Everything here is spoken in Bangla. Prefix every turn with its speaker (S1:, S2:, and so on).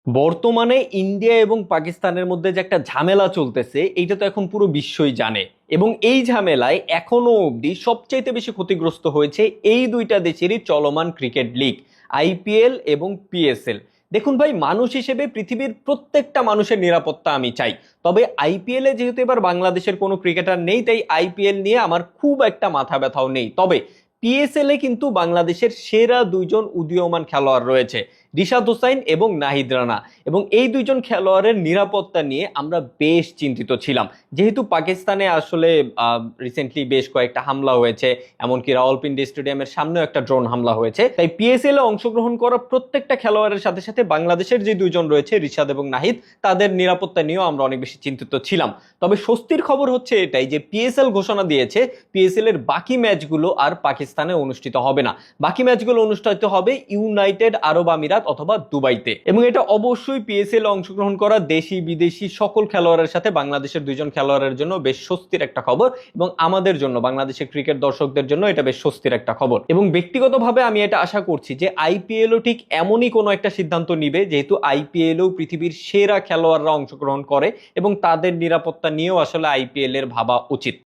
S1: বর্তমানে ইন্ডিয়া এবং পাকিস্তানের মধ্যে যে একটা ঝামেলা চলতেছে এইটা তো এখন পুরো বিশ্বই জানে। এবং এই ঝামেলায় এখনো অবধি সবচাইতে বেশি ক্ষতিগ্রস্ত হয়েছে এই দুইটা দেশেরই চলমান ক্রিকেট লিগ, আইপিএল এবং পিএসএল। দেখুন ভাই, মানুষ হিসেবে পৃথিবীর প্রত্যেকটা মানুষের নিরাপত্তা আমি চাই। তবে আইপিএল এ যেহেতু এবার বাংলাদেশের কোনো ক্রিকেটার নেই, তাই আইপিএল নিয়ে আমার খুব একটা মাথা ব্যথাও নেই। তবে পিএসএল এ কিন্তু বাংলাদেশের সেরা দুইজন উদীয়মান খেলোয়াড় রয়েছে, রিশাদ হোসাইন এবং নাহিদ রানা। এবং এই দুইজন খেলোয়াড়ের নিরাপত্তা নিয়ে আমরা বেশ চিন্তিত ছিলাম, যেহেতু পাকিস্তানে আসলে রিসেন্টলি বেশ কয়েকটা হামলা হয়েছে, এমনকি রাওয়ালপিন্ডি স্টেডিয়ামের সামনেও একটা ড্রোন হামলা হয়েছে। তাই পিএসএল এ অংশগ্রহণ করা প্রত্যেকটা খেলোয়াড়ের সাথে সাথে বাংলাদেশের যে দুইজন রয়েছে রিশাদ এবং নাহিদ, তাদের নিরাপত্তা নিয়েও আমরা অনেক বেশি চিন্তিত ছিলাম। তবে স্বস্তির খবর হচ্ছে এটাই যে পিএসএল ঘোষণা দিয়েছে পিএসএল এর বাকি ম্যাচগুলো আর পাকিস্তানে অনুষ্ঠিত হবে না। বাকি ম্যাচগুলো অনুষ্ঠিত হবে ইউনাইটেড আরব আমিরাত অথবা দুবাইতে। এবং এটা অবশ্যই পিএসএল অংশগ্রহণ করা দেশি বিদেশি সকল খেলোয়াড়ের সাথে বাংলাদেশের দুইজন খেলোয়াড়ের জন্য বেশ স্বস্তির একটা খবর, এবং আমাদের জন্য বাংলাদেশের ক্রিকেট দর্শকদের জন্য এটা বেশ স্বস্তির একটা খবর। এবং ব্যক্তিগতভাবে আমি এটা আশা করছি যে আইপিএলও ঠিক এমনই কোনো একটা সিদ্ধান্ত নিবে, যেহেতু আইপিএলও পৃথিবীর সেরা খেলোয়াড়রা অংশগ্রহণ করে এবং তাদের নিরাপত্তা নিয়েও আসলে আইপিএল এর ভাবা উচিত।